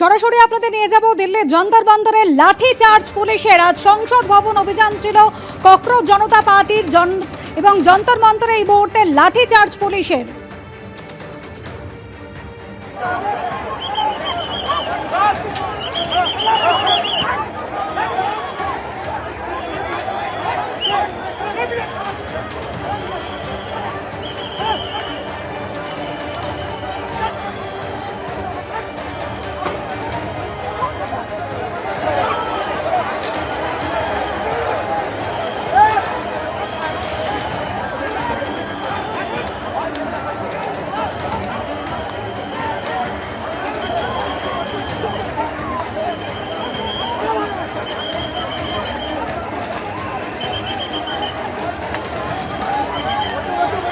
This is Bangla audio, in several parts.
সরাসরি আপনাদের নিয়ে যাব দিল্লির যন্তর মন্তরে লাঠি চার্জ পুলিশের। আজ সংসদ ভবন অভিযান ছিল ককরোচ জনতা পার্টির এবং যন্তর মন্তরে এই মুহূর্তে লাঠি চার্জ পুলিশের।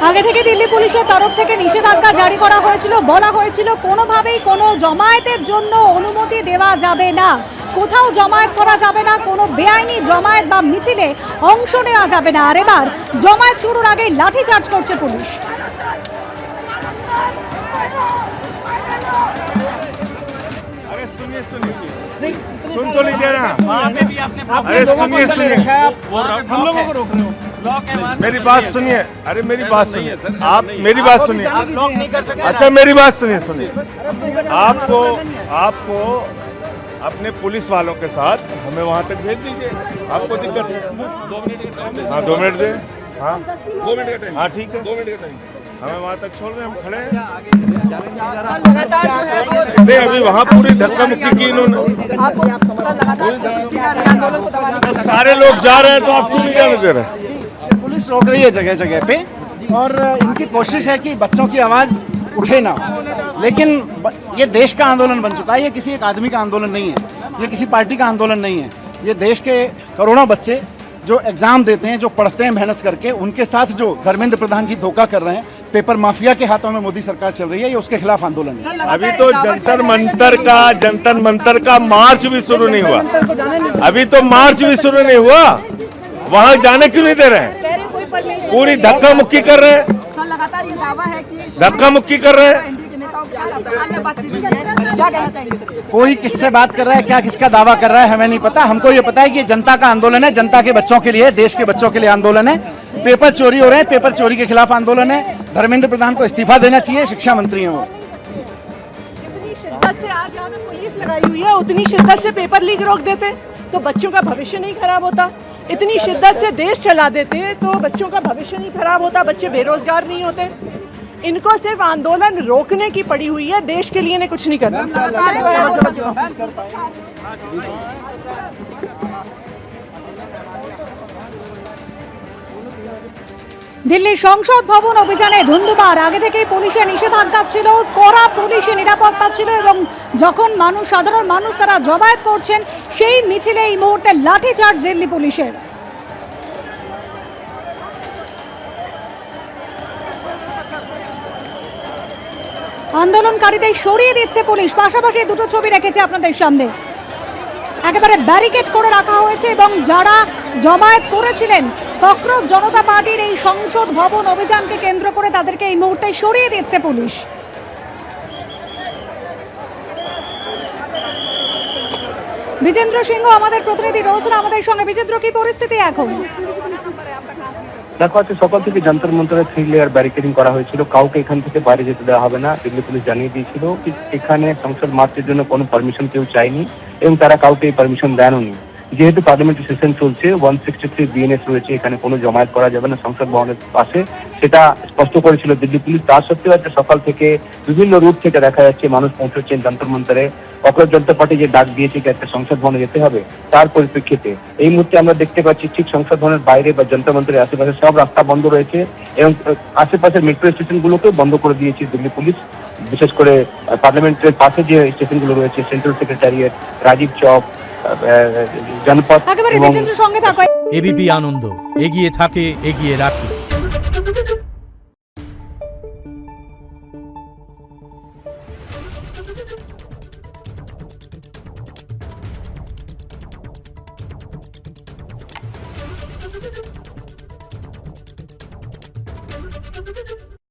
আগে থেকে দিল্লি পুলিশের তরফ থেকে নিষেধাজ্ঞা জারি করা হয়েছিল, বলা হয়েছিল কোনোভাবেই কোনো জমায়েতের জন্য অনুমতি দেওয়া যাবে না, কোথাও জমায়েত করা যাবে না, কোনো বেআইনি জমায়েত বা মিছিলে অংশ নেওয়া যাবে না। আর এবার জমায়েত শুরুর আগেই লাঠি চার্জ করছে পুলিশ। सुन तो लीजिए ना, अरे सुनिए सुनिए, हम लोगों को रोक रहे हो। मेरी बात सुनिए, अरे मेरी बात सुनिए, आप मेरी बात सुनिए। अच्छा मेरी बात सुनिए, आपको अपने पुलिस वालों के साथ हमें वहाँ तक भेज दीजिए, आपको दिक्कत है? 2 मिनट दे। हाँ 2 मिनट का टाइम। हाँ ठीक है 2 मिनट का टाइम, हमें वहाँ तक छोड़ रहे हैं, हम खड़े हैं। नहीं अभी वहाँ पूरी धक्का मुक्की की इन्होंने, सारे लोग जा रहे हैं तो आप क्यों नहीं जाने दे रहे? पुलिस रोक रही है जगह जगह पे और इनकी कोशिश है कि बच्चों की आवाज़ उठे ना, लेकिन ये देश का आंदोलन बन चुका है। ये किसी एक आदमी का आंदोलन नहीं है, ये किसी पार्टी का आंदोलन नहीं है। ये देश के करोड़ों बच्चे जो एग्जाम देते हैं, जो पढ़ते हैं मेहनत करके, उनके साथ जो धर्मेंद्र प्रधान जी धोखा कर रहे हैं, पेपर माफिया के हाथों में मोदी सरकार चल रही है, ये उसके खिलाफ आंदोलन है। अभी तो जंतर मंतर का मार्च भी शुरू नहीं हुआ, अभी तो मार्च भी शुरू नहीं हुआ, वहाँ जाने क्यों नहीं दे रहे हैं? पूरी धक्का मुक्की कर रहे हैं, धक्का मुक्की कर रहे हैं। कोई किससे बात कर रहा है, क्या किसका दावा कर रहा है, हमें नहीं पता। हमको ये पता है कि जनता का आंदोलन है, जनता के बच्चों के लिए, देश के बच्चों के लिए आंदोलन है। पेपर चोरी हो रहे हैं, पेपर चोरी के खिलाफ आंदोलन है। धर्मेंद्र प्रधान को इस्तीफा देना चाहिए, शिक्षा मंत्री हैं वो। शिद्दत से आज यहाँ पे पुलिस लगाई हुई है, उतनी शिद्दत से पेपर लीक रोक देते तो बच्चों का भविष्य नहीं खराब होता। इतनी शिद्दत से देश चला देते तो बच्चों का भविष्य नहीं खराब होता, बच्चे बेरोजगार नहीं होते। इनको सिर्फ आंदोलन रोकने की पड़ी हुई है, देश के लिए कुछ नहीं करना। দিল্লির সংসদ ভবন অভিযানে ধুন্ধুমার। আগে থেকেই পুলিশের নিষেধাজ্ঞা ছিল, কড়া পুলিশি নিরাপত্তা ছিল এবং যখন সাধারণ মানুষ তারা জমায়েত করছেন সেই মিছিলে এই মুহূর্তে লাঠি চার্জ দিল্লি পুলিশের। আন্দোলনকারীদের সরিয়ে দিচ্ছে পুলিশ, পাশাপাশি দুটো ছবি রেখেছে আপনাদের সামনে। একেবারে ব্যারিকেড করে রাখা হয়েছে এবং যারা জমায়েত করেছিলেন ককরোচ জনতা পার্টির এই সংসদ ভবন অভিযানকে কেন্দ্র করে তাদেরকে এই মুহূর্তে সরিয়ে দিচ্ছে পুলিশ। বিজেন্দ্র সিংহ আমাদের প্রতিনিধি রয়েছেন আমাদের সঙ্গে। বিজেন্দ্র, কি পরিস্থিতি এখন? দেখো আজকে সকাল থেকে যন্তর মন্তরে 3 লেয়ার ব্যারিকেডিং করা হয়েছিল, কাউকে এখান থেকে বাইরে যেতে দেওয়া হবে না। দিল্লি পুলিশ জানিয়ে দিয়েছিল এখানে সংসদ মার্চের জন্য কোনো পারমিশন কেউ চায়নি এবং তারা কাউকে এই পারমিশন দেননি। যেহেতু পার্লামেন্টারি সেশন চলছে, 163 বিএনএস রয়েছে, এখানে কোনো জমায়েত করা যাবে না সংসদ ভবনের পাশে, সেটা স্পষ্ট করেছিল দিল্লি পুলিশ। তার সত্ত্বেও আজকে সকাল থেকে বিভিন্ন রুট থেকে দেখা যাচ্ছে মানুষ পৌঁছচ্ছেন যন্তর মন্তরে। ককরোচ জনতা পার্টি যে ডাক দিয়েছে একটা সংসদ ভবনে যেতে হবে, তার পরিপ্রেক্ষিতে এই মুহূর্তে আমরা দেখতে পাচ্ছি ঠিক সংসদ ভবনের বাইরে বা যন্তর মন্তরের আশেপাশে সব রাস্তা বন্ধ রয়েছে এবং আশেপাশের মেট্রো স্টেশনগুলোকেও বন্ধ করে দিয়েছে দিল্লি পুলিশ। বিশেষ করে পার্লামেন্টের পাশে যে স্টেশনগুলো রয়েছে, সেন্ট্রাল সেক্রেটারিয়েট, রাজীব চক, জনপথ, একেবারে বিজেন্দ্র সঙ্গে থাকো। এবিপি আনন্দ এগিয়ে থাকে, এগিয়ে রাখে।